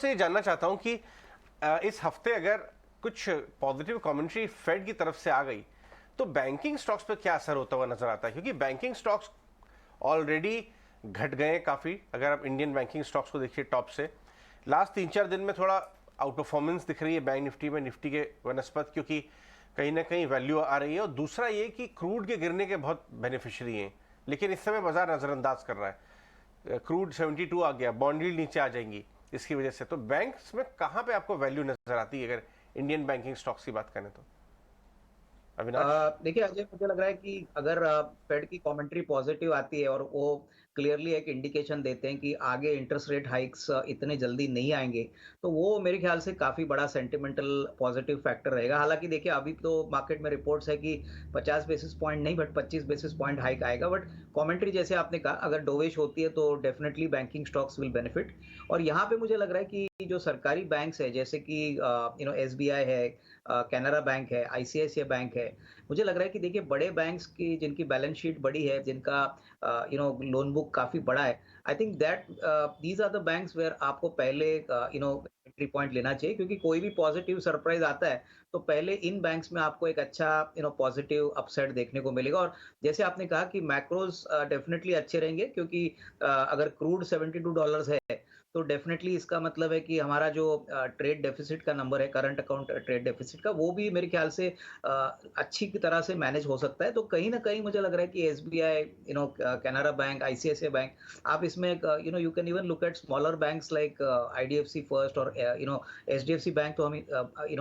ये जानना चाहता हूं कि इस हफ्ते अगर कुछ पॉजिटिव कमेंट्री फेड की तरफ से आ गई तो बैंकिंग स्टॉक्स पर क्या असर होता हुआ नजर आता है, क्योंकि बैंकिंग स्टॉक्स ऑलरेडी घट गए काफ़ी। अगर आप इंडियन बैंकिंग स्टॉक्स को देखिए टॉप से, लास्ट 3-4 दिन में थोड़ा आउट परफॉर्मेंस दिख रही है बैंक निफ्टी में, निफ्टी के वनस्पत, क्योंकि कहीं ना कहीं वैल्यू आ रही है। और दूसरा ये कि क्रूड के गिरने के बहुत बेनिफिशियरी हैं, लेकिन इस समय बाजार नज़रअंदाज कर रहा है। क्रूड 72 आ गया, बॉन्ड यील्ड नीचे आ जाएंगी इसकी वजह से। तो बैंक्स में कहां पे आपको वैल्यू नजर आती है अगर इंडियन बैंकिंग स्टॉक्स की बात करें तो? अविनाश। देखिए अजय, मुझे लग रहा है कि अगर फेड की कमेंट्री पॉजिटिव आती है और वो क्लियरली एक इंडिकेशन देते हैं कि आगे इंटरेस्ट रेट हाइक्स इतने जल्दी नहीं आएंगे, तो वो मेरे ख्याल से काफी बड़ा सेंटिमेंटल पॉजिटिव फैक्टर रहेगा। हालांकि देखिए अभी तो मार्केट में रिपोर्ट्स है कि 50 बेसिस पॉइंट नहीं बट 25 बेसिस पॉइंट हाइक आएगा। बट कमेंट्री जैसे आपने कहा, अगर डोविश होती है तो definitely banking stocks will benefit. और यहाँ पे मुझे लग रहा है कि जो सरकारी बैंक्स है, जैसे कि एसबीआई है, कैनरा बैंक है, आईसीआईसीआई बैंक है, मुझे लग रहा है कि देखिए बड़े बैंक्स की जिनकी बैलेंस शीट बड़ी है, जिनका लोन बुक काफी बड़ा है, I think that these are the banks where आपको पहले एंट्री पॉइंट लेना चाहिए, क्योंकि कोई भी पॉजिटिव सरप्राइज आता है तो पहले इन बैंक्स में आपको एक अच्छा पॉजिटिव अपसाइड देखने को मिलेगा। और जैसे आपने कहा कि मैक्रोज डेफिनेटली अच्छे रहेंगे, क्योंकि अगर क्रूड $72 है तो डेफिनेटली इसका मतलब है कि हमारा जो ट्रेड डेफिसिट का नंबर है, करंट अकाउंट ट्रेड डेफिसिट का, वो भी मेरे ख्याल से अच्छी की तरह से मैनेज हो सकता है। तो कहीं ना कहीं मुझे लग रहा है कि SBI, Canara bank, ICICI bank, आप इसमें you can even look at smaller banks like IDFC first और एचडीएफसी बैंक, तो हम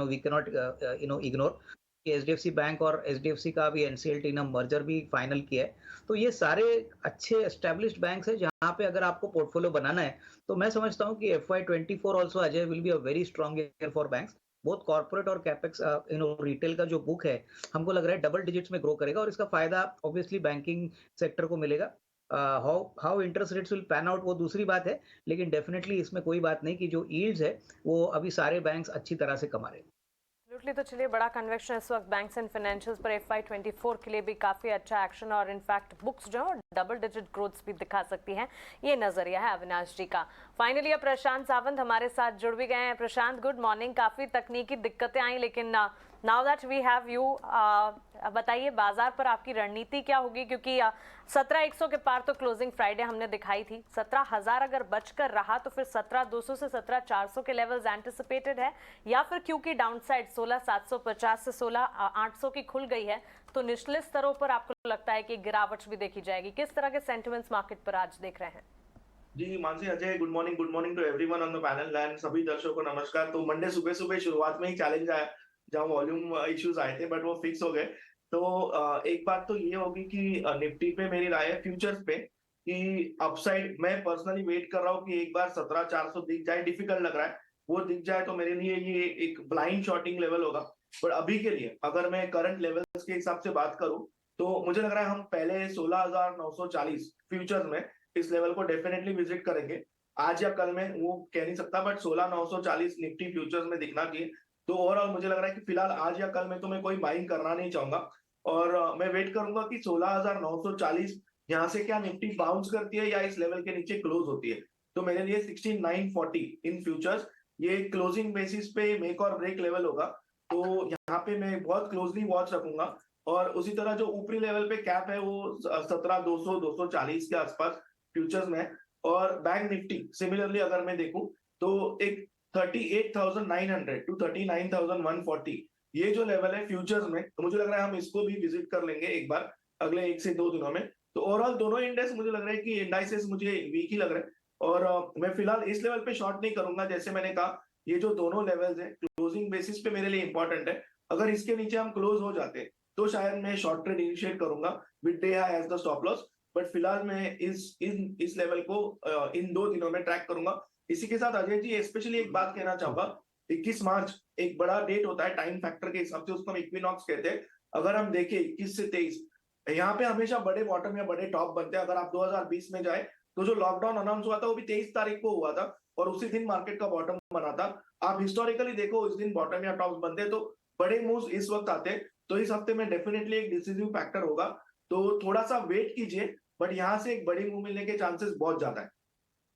वी कैन नॉट इग्नोर कि एचडीएफसी बैंक और एचडीएफसी का भी एनसीएलटी ने मर्जर भी फाइनल किया है। तो ये सारे अच्छे एस्टेब्लिश्ड बैंक्स हैं जहां पे अगर आपको पोर्टफोलियो बनाना है, तो मैं समझता हूं कि FY24 also Ajay will be a very strong year for banks. बहुत कॉर्पोरेट और कैपेक्स रिटेल का जो बुक है, हमको लग रहा है डबल डिजिट्स में ग्रो करेगा, और इसका फायदा ऑब्वियसली बैंकिंग सेक्टर को मिलेगा। How how interest rates will pan out वो दूसरी बात है, लेकिन डेफिनेटली इसमें कोई बात नहीं कि जो यील्ड्स है वो अभी सारे बैंक्स अच्छी तरह से कमा रहे हैं। एब्सोल्युटली। तो चलिए, बड़ा कन्वेक्शन इस वक्त बैंक्स एंड फाइनेंशियल्स पर FY24 के लिए भी काफी अच्छा एक्शन, और इनफैक्ट बुक्स जो है डबल डिजिट ग्रोथ भी दिखा सकती हैं। ये नजरिया है अविनाश जी का। फाइनली अब प्रशांत सावंत हमारे साथ जुड़ भी गए हैं। Prashant, good morning. काफी तकनीकी दिक्कतें आई, लेकिन now that we have you, बताइए बाजार पर आपकी रणनीति क्या होगी, क्योंकि 17,100 के पार तो क्लोजिंग फ्राइडे हमने दिखाई थी। 17,000 अगर बचकर रहा तो फिर 17,200 से 17,400 के लेवल्स एंटिसिपेटेड है, या फिर क्योंकि डाउनसाइड 16,750 से 16,800 की खुल गई है, तो निचले स्तरों पर आपको लगता है कि गिरावट भी देखी जाएगी? किस तरह के सेंटिमेंट्स मार्केट पर आज देख रहे हैं? जी Mansi, Ajay, good morning to everyone on the panel and सभी दर्शकों को नमस्कार। तो मंडे सुबह सुबह शुरुआत में ही चैलेंज आया, जहां वॉल्यूम इश्यूज आए थे, बट वो फिक्स हो गए। तो एक बात तो ये होगी कि निफ्टी पे मेरी राय है, फ्यूचर्स पे, कि अपसाइड मैं पर्सनली वेट कर रहा हूँ कि एक बार 17,400 दिख जाए। डिफिकल्ट लग रहा है, वो दिख जाए तो मेरे लिए ये एक ब्लाइंड शॉर्टिंग लेवल होगा। पर अभी के लिए अगर मैं करंट लेवल्स के हिसाब से बात करूं, तो मुझे लग रहा है हम पहले 16,940 फ्यूचर्स में इस लेवल को डेफिनेटली विजिट करेंगे। आज या कल में वो कह नहीं सकता, बट 16,940 निफ्टी फ्यूचर्स में दिखना चाहिए। तो ओवरऑल मुझे लग रहा है कि फिलहाल आज या कल में तो मैं कोई बाइंग करना नहीं चाहूंगा, और मैं वेट करूंगा कि 16,940 यहाँ से क्या निफ्टी बाउंस करती है या इस लेवल के नीचे क्लोज होती है। तो मेरे लिए 16,940 इन फ्यूचर्स, ये क्लोजिंग बेसिस पे मेक और ब्रेक लेवल होगा। तो यहाँ पे मैं बहुत क्लोजली वॉच रखूंगा। और उसी तरह जो ऊपरी लेवल पे कैप है वो 17,200 240 के आसपास फ्यूचर्स में। और बैंक निफ्टी सिमिलरली अगर मैं देखूं तो एक 38,900 टू 39,140, ये जो लेवल है फ्यूचर्स में, तो मुझे लग रहा है हम इसको भी विजिट कर लेंगे एक बार अगले 1 से 2 दिनों में। तो ओवरऑल दोनों इंडेक्स मुझे लग रहा है कि इंडाइसेस मुझे वीक ही लग रहे हैं, और मैं फिलहाल इस लेवल पे शॉर्ट नहीं करूंगा। जैसे मैंने कहा, ये जो दोनों लेवल्स हैं क्लोजिंग बेसिस पे मेरे लिए इंपॉर्टेंट है। अगर इसके नीचे हम क्लोज हो जाते हैं तो शायद मैं शॉर्ट ट्रेड इनिशिएट करूंगा with day high as the stop loss. But फिलहाल मैं इस लेवल को इन 2 दिनों में ट्रैक करूंगा। इसी के साथ अजय जी, स्पेशली एक बात कहना चाहूंगा, 21 मार्च एक बड़ा डेट होता है टाइम फैक्टर के हिसाब से, उसको हम इक्विनॉक्स कहते हैं। अगर हम देखें 21 से 23, यहाँ पे हमेशा बड़े बॉटम या बड़े टॉप बनते हैं। अगर आप 2020 में जाए तो जो लॉकडाउन अनाउंस हुआ था वो भी 23 तारीख को हुआ था, और उसी दिन मार्केट का बॉटम बना था। आप हिस्टोरिकली देखो, उस दिन बॉटम या टॉप्स बनते हैं, तो बड़े मूव्स इस वक्त आते हैं। तो इस हफ्ते में डेफिनेटली एक डिसीजिव फैक्टर होगा, तो थोड़ा सा वेट कीजिए, बट यहाँ से एक बड़ी मूव मिलने के चांसेस बहुत ज्यादा है।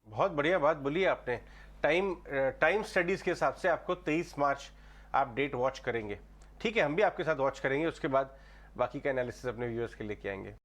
बहुत बढ़िया बात बोली आपने। टाइम स्टडीज के हिसाब से आपको 23 मार्च आप डेट वॉच करेंगे। ठीक है, हम भी आपके साथ वॉच करेंगे, उसके बाद बाकी का एनालिसिस अपने व्यूअर्स के लेके आएंगे।